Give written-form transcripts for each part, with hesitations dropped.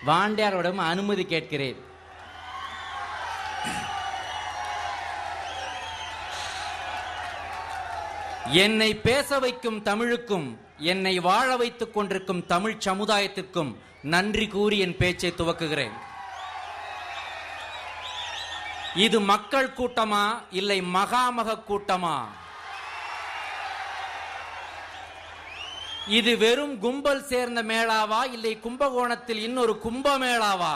வாண்டியாரோடம் அனுமதி கேட்கிறேன். என்னை பேச வைக்கும் தமிழுக்கும் என்னை வாழ வைத்துக் கொண்டிருக்கும் தமிழ் சமுதாயத்திற்கும் நன்றி கூறி என் பேச்சை துவக்குகிறேன். இது மக்கள் கூட்டமா இல்லை மகாமக கூட்டமா? இது வெறும் கும்பல் சேர்ந்த மேளாவா இல்லை கும்பகோணத்தில் இன்னொரு கும்பமேளாவா?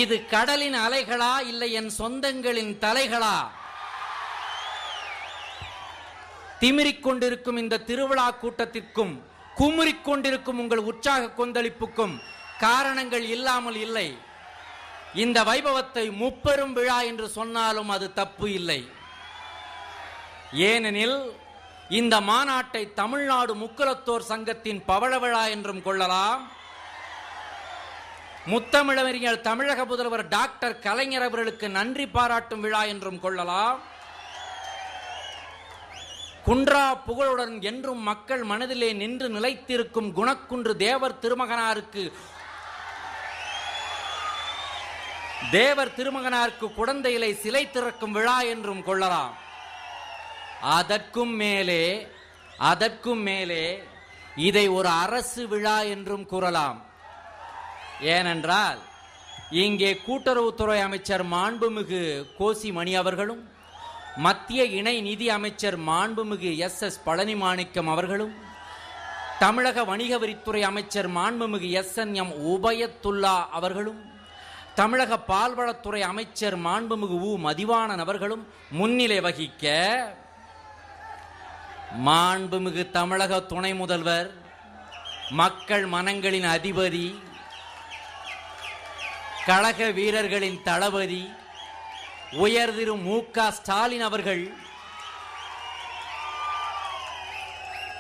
இது கடலின் அலைகளா இல்லை என் சொந்தங்களின் தலைகளா? திமிரிக் கொண்டிருக்கும் இந்த திருவிழா கூட்டத்திற்கும் குமுறிக் கொண்டிருக்கும் உங்கள் உற்சாக கொந்தளிப்புக்கும் காரணங்கள் இல்லாமல் இல்லை. இந்த வைபவத்தை முப்பெரும் விழா என்று சொன்னாலும் அது தப்பு இல்லை. ஏனெனில் இந்த மாநாட்டை தமிழ்நாடு முக்குலத்தோர் சங்கத்தின் பவள விழா என்றும் கொள்ளலாம், முத்தமிழறிஞர் தமிழக முதல்வர் டாக்டர் கலைஞர் அவர்களுக்கு நன்றி பாராட்டும் விழா என்றும் கொள்ளலாம், குன்றா புகழுடன் என்றும் மக்கள் மனதிலே நின்று நிலைத்திருக்கும் குணக்குன்று தேவர் திருமகனாருக்கு குடந்தையிலே சிலை திறக்கும் விழா என்றும் கொள்ளலாம். அதற்கும் மேலே இதை ஒரு அரசு விழா என்றும் கூறலாம். ஏனென்றால் இங்கே கூட்டுறவுத்துறை அமைச்சர் மாண்புமிகு கோசி மணி அவர்களும் மத்திய இணை நிதி அமைச்சர் மாண்புமிகு SS பழனிமாணிக்கம் அவர்களும் தமிழக வணிக வரித்துறை அமைச்சர் மாண்புமிகு SNM உபயத்துல்லா அவர்களும் தமிழக பால்வளத்துறை அமைச்சர் மாண்புமிகு மதிவாணன் அவர்களும் முன்னிலை வகிக்க, மாண்புமிகு தமிழக துணை முதல்வர், மக்கள் மனங்களின் அதிபதி, கழக வீரர்களின் தளபதி உயர்திரு மு.க. ஸ்டாலின் அவர்கள்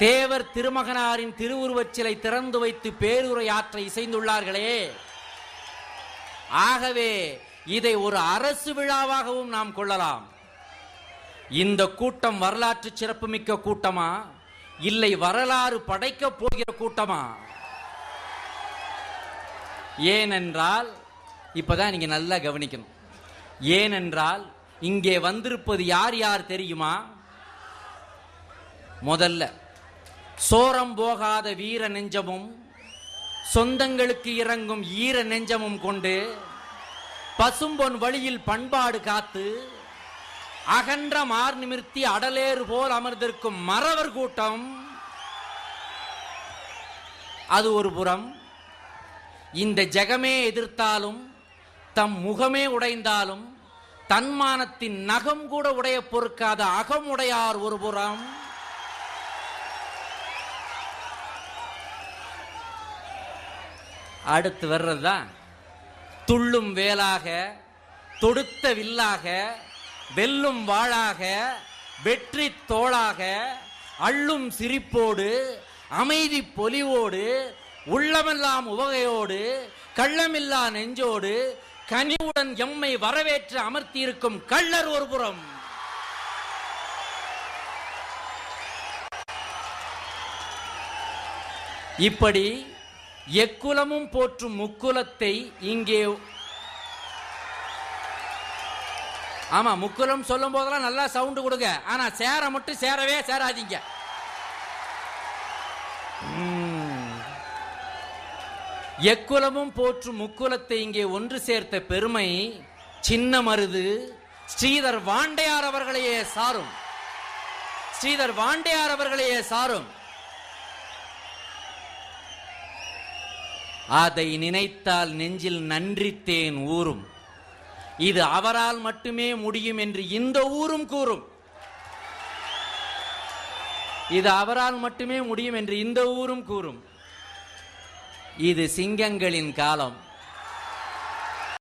தேவர் திருமகனாரின் திருவுருவச் சிலை திறந்து வைத்து பேருரையாற்ற இசைந்துள்ளார்களே. ஆகவே இதை ஒரு அரசு விழாவாகவும் நாம் கொள்ளலாம். இந்த கூட்டம் வரலாற்று சிறப்புமிக்க கூட்டமா இல்லை வரலாறு படைக்க போகிற கூட்டமா? ஏனென்றால் இப்பதான் நீங்க நல்லா கவனிக்கணும். ஏனென்றால் இங்கே வந்திருப்பது யார் யார் தெரியுமா? முதல்ல சோரம் போகாத வீர நெஞ்சமும் சொந்தங்களுக்கு இறங்கும் ஈர நெஞ்சமும் கொண்டு பசும்பொன் வழியில் பண்பாடு காத்து அகன்ற மார் நிமிர்த்தி அடலேறு போல் அமர்ந்திருக்கும் மறவர் கூட்டம். அது ஒரு புறம். இந்த ஜெகமே எதிர்த்தாலும் தம் முகமே உடைந்தாலும் தன்மானத்தின் நகம் கூட உடைய பொறுக்காத அகமுடையார் ஒரு புறம். அடுத்து வர்றதுதான் துள்ளும் வேலாக, தொடுத்த வில்லாக, வெல்லும் வாளாக, வெற்றி தோளாக, அள்ளும் சிரிப்போடு, அமைதி பொலிவோடு, உள்ளமெல்லாம் உவகையோடு, கள்ளமில்லா நெஞ்சோடு, கனிவுடன் எம்மை வரவேற்று அமர்த்தியிருக்கும் கள்ளர் ஒரு புறம். இப்படி எக்குலமும் போற்றும் முக்குலத்தை இங்கே, ஆமா முக்குலம் சொல்லும் போதெல்லாம் நல்லா சவுண்ட் கொடுங்க, ஆனா சேர மட்டும் சேரவே சேராதீங்க. எக்குலமும் போற்றும் முக்குலத்தை இங்கே ஒன்று சேர்த்த பெருமை சின்ன மருது ஸ்ரீதர் வாண்டையார் அவர்களையே சாரும். ஸ்ரீதர் வாண்டையார் அவர்களையே சாரும். அதை நினைத்தால் நெஞ்சில் நன்றித்தேன் ஊரும். இது அவரால் மட்டுமே முடியும் என்று இந்த ஊரும் கூறும். இது அவரால் மட்டுமே முடியும் என்று இந்த ஊரும் கூறும். இது சிங்கங்களின் காலம்.